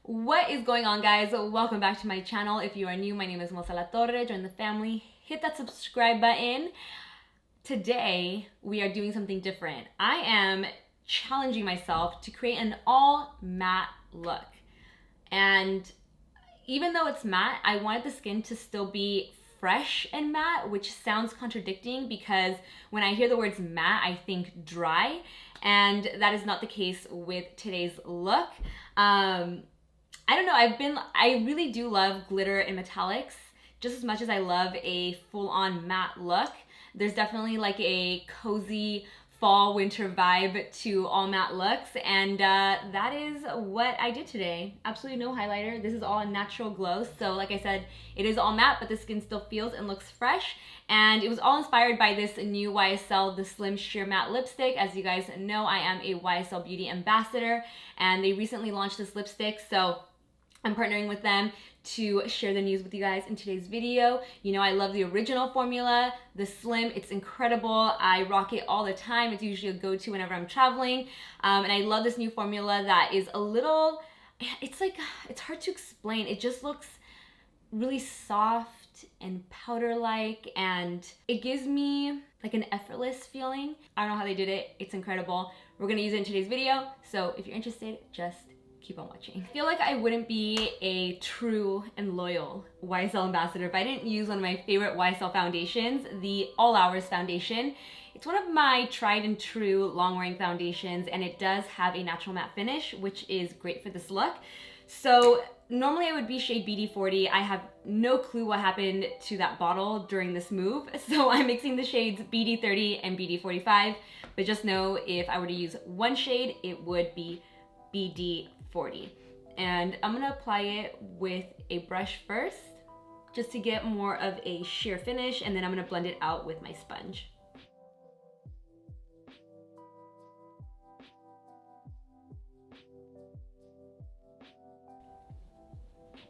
What is going on, guys? Welcome back to my channel. If you are new, my name is Alatorre. Join the family, hit that subscribe button. Today we are doing something different. I am challenging myself to create an all matte look, and even though it's matte, I wanted the skin to still be fresh and matte, which sounds contradicting because when I hear the words matte, I think dry, and that is not the case with today's look. I don't know, I really do love glitter and metallics just as much as I love a full-on matte look. There's definitely like a cozy fall winter vibe to all matte looks, and that is what I did today. Absolutely no highlighter. This is all a natural glow. So like I said, it is all matte, but the skin still feels and looks fresh. And it was all inspired by this new YSL, the Slim Sheer Matte Lipstick. As you guys know, I am a YSL Beauty Ambassador, and they recently launched this lipstick, so I'm partnering with them to share the news with you guys in today's video. You know, I love the original formula, the Slim. It's incredible. I rock it all the time. It's usually a go-to whenever I'm traveling. And I love this new formula that is a little, it's hard to explain. It just looks really soft and powder-like, and it gives me like an effortless feeling. I don't know how they did it. It's incredible. We're gonna use it in today's video. So if you're interested, just keep on watching. I feel like I wouldn't be a true and loyal YSL ambassador if I didn't use one of my favorite YSL foundations, the All Hours foundation. It's one of my tried and true long-wearing foundations, and it does have a natural matte finish, which is great for this look. So normally I would be shade BD40. I have no clue what happened to that bottle during this move, so I'm mixing the shades BD30 and BD45, but just know if I were to use one shade, it would be BD40. And I'm gonna apply it with a brush first, just to get more of a sheer finish, and then I'm gonna blend it out with my sponge.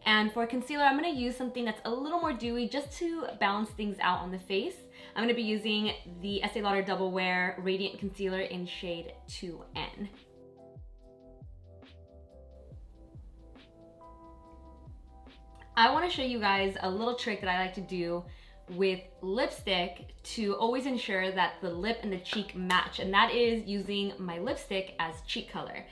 And for concealer, I'm gonna use something that's a little more dewy just to balance things out on the face. I'm gonna be using the Estee Lauder Double Wear Radiant Concealer in shade 2N. I want to show you guys a little trick that I like to do with lipstick to always ensure that the lip and the cheek match, and that is using my lipstick as cheek color.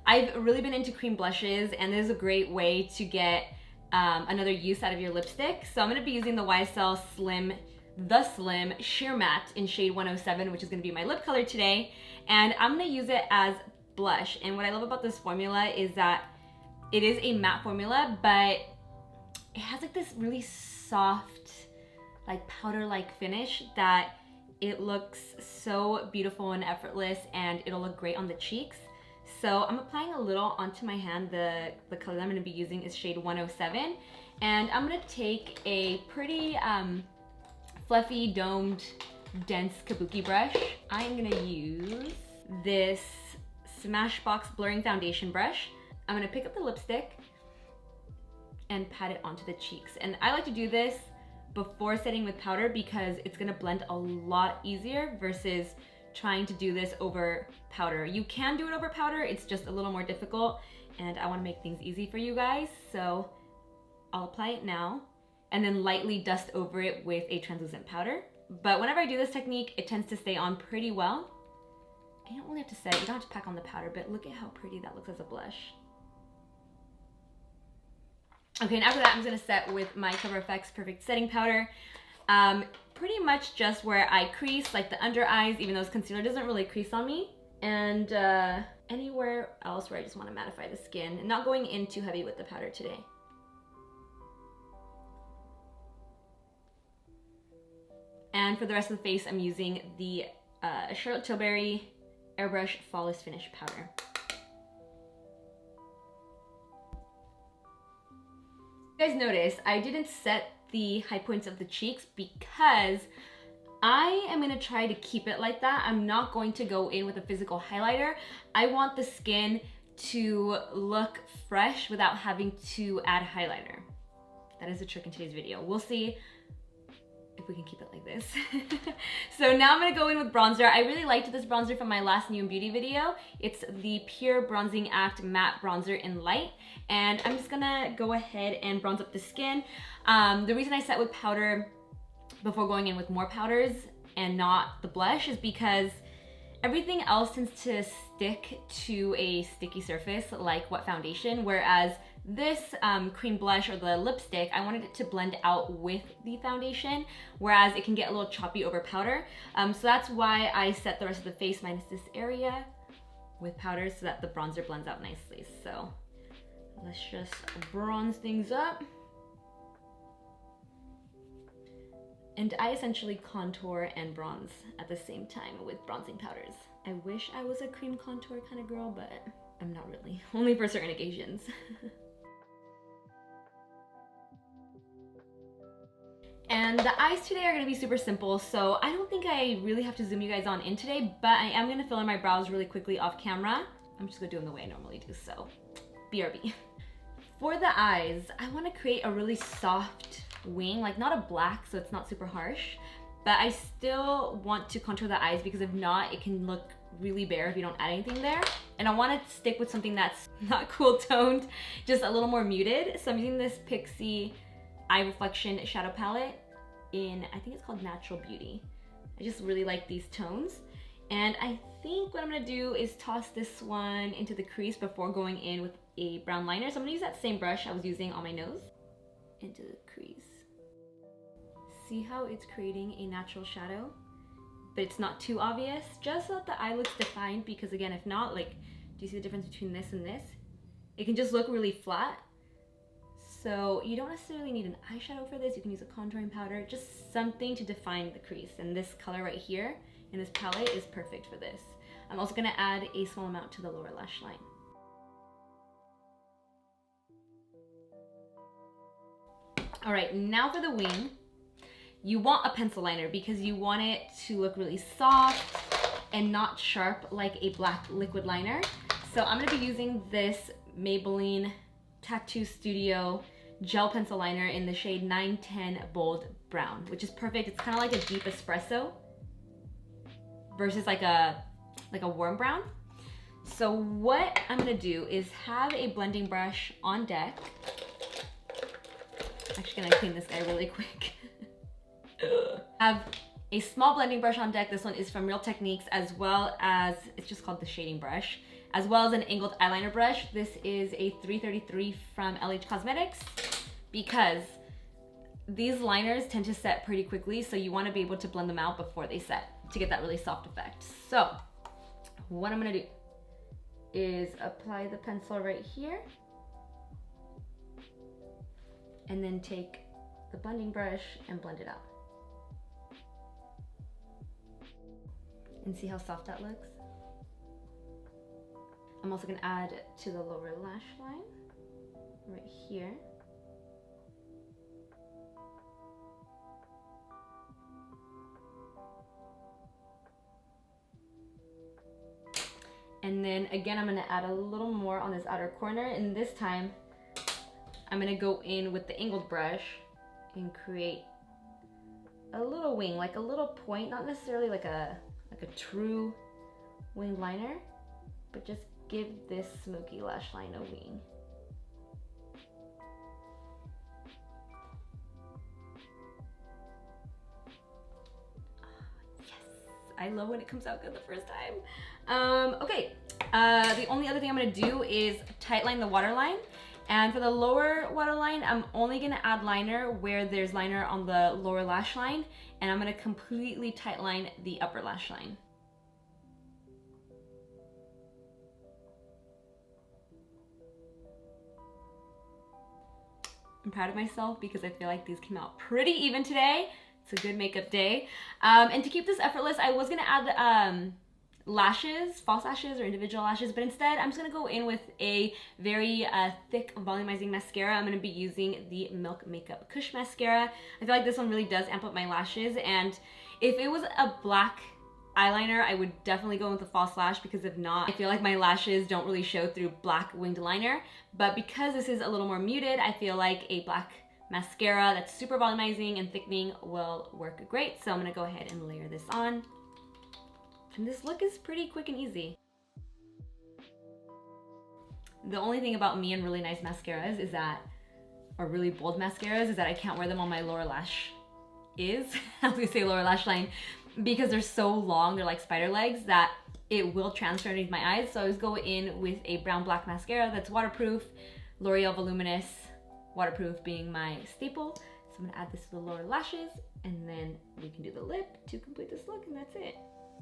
I've really been into cream blushes, and this is a great way to get another use out of your lipstick. So I'm going to be using the YSL Slim Sheer Matte in shade 107, which is going to be my lip color today, and I'm going to use it as blush. And what I love about this formula is that it is a matte formula, but it has like this really soft, like powder-like finish that it looks so beautiful and effortless, and it'll look great on the cheeks. So I'm applying a little onto my hand. The color that I'm gonna be using is shade 107. And I'm gonna take a pretty fluffy, domed, dense kabuki brush. I'm gonna use this Smashbox Blurring Foundation brush. I'm gonna pick up the lipstick and pat it onto the cheeks. And I like to do this before setting with powder because it's gonna blend a lot easier versus trying to do this over powder. You can do it over powder, it's just a little more difficult, and I wanna make things easy for you guys. So I'll apply it now and then lightly dust over it with a translucent powder. But whenever I do this technique, it tends to stay on pretty well. You don't really have to set it, you don't have to pack on the powder, but look at how pretty that looks as a blush. Okay, and after that, I'm just gonna set with my COVERFX Perfect Setting Powder. Pretty much just where I crease, like the under eyes, even though this concealer doesn't really crease on me. And anywhere else where I just wanna mattify the skin, and not going in too heavy with the powder today. And for the rest of the face, I'm using the Charlotte Tilbury Airbrush Flawless Finish Powder. You guys notice I didn't set the high points of the cheeks because I am gonna try to keep it like that. I'm not going to go in with a physical highlighter. I want the skin to look fresh without having to add highlighter. That is the trick in today's video. We'll see if we can keep it like this. So now I'm gonna go in with bronzer. I really liked this bronzer from my last New and Beauty video. It's the Pure Bronzing Act Matte Bronzer in Light. And I'm just gonna go ahead and bronze up the skin. The reason I set with powder before going in with more powders and not the blush is because everything else tends to stick to a sticky surface like wet foundation, whereas this cream blush or the lipstick, I wanted it to blend out with the foundation, whereas it can get a little choppy over powder. So that's why I set the rest of the face minus this area with powder so that the bronzer blends out nicely. So let's just bronze things up. And I essentially contour and bronze at the same time with bronzing powders. I wish I was a cream contour kind of girl, but I'm not really, only for certain occasions. And the eyes today are gonna be super simple, so I don't think I really have to zoom you guys on in today, but I am gonna fill in my brows really quickly off camera. I'm just gonna do them the way I normally do, so BRB. For the eyes, I wanna create a really soft wing, like not a black, so it's not super harsh, but I still want to contour the eyes because if not, it can look really bare if you don't add anything there. And I want to stick with something that's not cool toned, just a little more muted. So I'm using this PIXI Eye Reflection Shadow Palette in, I think it's called Natural Beauty. I just really like these tones. And I think what I'm gonna do is toss this one into the crease before going in with a brown liner. So I'm gonna use that same brush I was using on my nose into the crease. See how it's creating a natural shadow, but it's not too obvious, just so that the eye looks defined, because again, if not, like, do you see the difference between this and this? It can just look really flat. So you don't necessarily need an eyeshadow for this. You can use a contouring powder, just something to define the crease. And this color right here in this palette is perfect for this. I'm also gonna add a small amount to the lower lash line. All right, now for the wing. You want a pencil liner because you want it to look really soft and not sharp like a black liquid liner. So I'm gonna be using this Maybelline Tattoo Studio gel pencil liner in the shade 910 Bold Brown, which is perfect. It's kind of like a deep espresso versus like a warm brown. So what I'm gonna do is have a blending brush on deck. Actually gonna clean this guy really quick. Have a small blending brush on deck. This one is from Real Techniques, as well as, it's just called the shading brush, as well as an angled eyeliner brush. This is a 333 from LH Cosmetics, because these liners tend to set pretty quickly, so you want to be able to blend them out before they set to get that really soft effect. So what I'm gonna do is apply the pencil right here, and then take the blending brush and blend it out. And see how soft that looks? I'm also gonna add to the lower lash line, right here. And then again, I'm gonna add a little more on this outer corner, and this time, I'm gonna go in with the angled brush and create a little wing, like a little point, not necessarily like a true winged liner, but just give this smoky lash line a wing. Yes, I love when it comes out good the first time. Okay, the only other thing I'm gonna do is tightline the waterline. And for the lower waterline, I'm only gonna add liner where there's liner on the lower lash line, and I'm gonna completely tightline the upper lash line. I'm proud of myself because I feel like these came out pretty even today. It's a good makeup day. And to keep this effortless, I was gonna add lashes, false lashes or individual lashes, but instead I'm just gonna go in with a very thick volumizing mascara. I'm gonna be using the Milk Makeup KUSH mascara. I feel like this one really does amp up my lashes, and if it was a black eyeliner, I would definitely go with a false lash, because if not, I feel like my lashes don't really show through black winged liner. But because this is a little more muted, I feel like a black mascara that's super volumizing and thickening will work great. So I'm gonna go ahead and layer this on. And this look is pretty quick and easy. The only thing about me and really nice mascaras is that, or really bold mascaras, is that I can't wear them on my lower lash I was gonna say lower lash line, because they're so long, they're like spider legs, that it will transfer underneath my eyes. So I always go in with a brown black mascara that's waterproof, L'Oreal Voluminous, waterproof being my staple. So I'm gonna add this to the lower lashes, and then we can do the lip to complete this look, and that's it.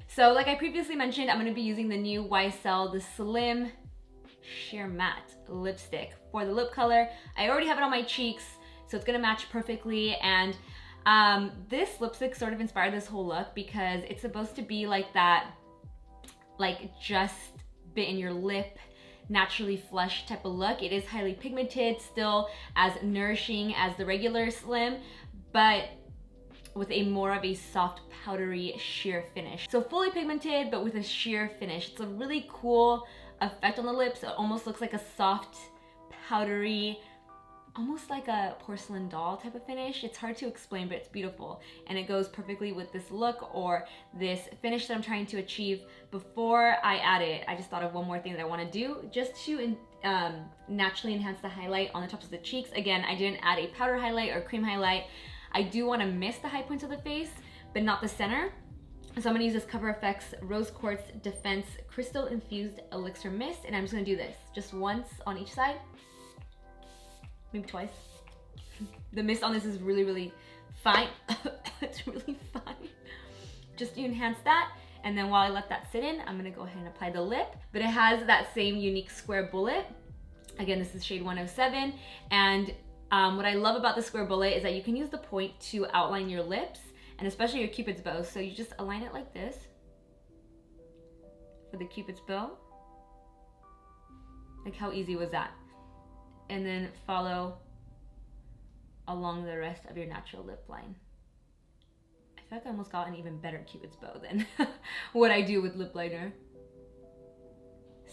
So like I previously mentioned, I'm gonna be using the new YSL, the Slim Sheer Matte lipstick for the lip color. I already have it on my cheeks, so it's gonna match perfectly. And this lipstick sort of inspired this whole look because it's supposed to be like that, like just bit in your lip, naturally flushed type of look. It is highly pigmented, still as nourishing as the regular Slim, but with a more of a soft powdery sheer finish. So fully pigmented, but with a sheer finish. It's a really cool effect on the lips. It almost looks like a soft, powdery, almost like a porcelain doll type of finish. It's hard to explain, but it's beautiful. And it goes perfectly with this look or this finish that I'm trying to achieve. Before I add it, I just thought of one more thing that I want to do just to naturally enhance the highlight on the tops of the cheeks. Again, I didn't add a powder highlight or cream highlight. I do want to miss the high points of the face, but not the center. So I'm gonna use this COVERFX Rose Quartz Defense Crystal Infused Elixir Mist, and I'm just gonna do this just once on each side, maybe twice. The mist on this is really, really fine. It's really fine. Just to enhance that, and then while I let that sit in, I'm gonna go ahead and apply the lip. But it has that same unique square bullet. Again, this is shade 107, and what I love about the square bullet is that you can use the point to outline your lips, and especially your Cupid's bow. So you just align it like this for the Cupid's bow. Like how easy was that? And then follow along the rest of your natural lip line. I feel like I almost got an even better Cupid's bow than what I do with lip liner.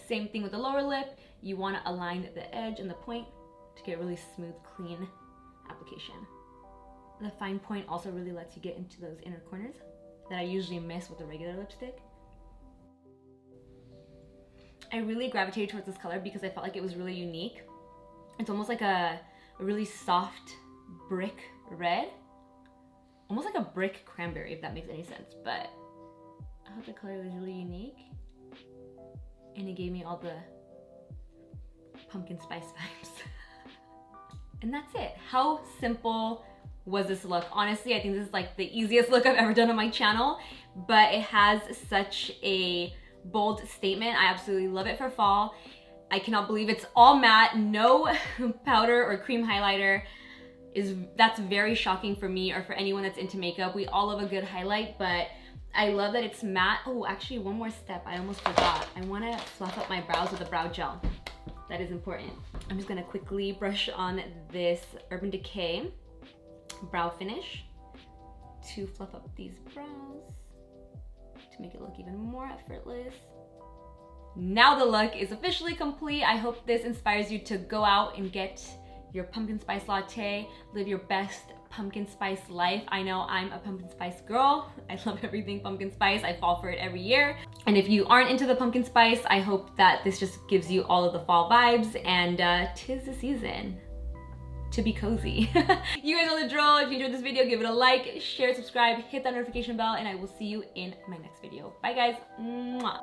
Same thing with the lower lip. You want to align the edge and the point to get really smooth, clean application. The fine point also really lets you get into those inner corners that I usually miss with a regular lipstick. I really gravitated towards this color because I felt like it was really unique. It's almost like a really soft brick red. Almost like a brick cranberry, if that makes any sense. But I thought the color was really unique. And it gave me all the pumpkin spice vibes. And that's it. How simple was this look? Honestly, I think this is like the easiest look I've ever done on my channel, but it has such a bold statement. I absolutely love it for fall. I cannot believe it's all matte, no powder or cream highlighter. That's very shocking for me or for anyone that's into makeup. We all love a good highlight, but I love that it's matte. Oh, actually one more step, I almost forgot. I wanna fluff up my brows with a brow gel. That is important. I'm just gonna quickly brush on this Urban Decay brow finish to fluff up these brows to make it look even more effortless. Now the look is officially complete. I hope this inspires you to go out and get your pumpkin spice latte, live your best pumpkin spice life. I know I'm a pumpkin spice girl. I love everything pumpkin spice. I fall for it every year. And if you aren't into the pumpkin spice, I hope that this just gives you all of the fall vibes, and 'tis the season to be cozy. You guys know the drill. If you enjoyed this video, give it a like, share, subscribe, hit that notification bell, and I will see you in my next video. Bye guys. Mwah.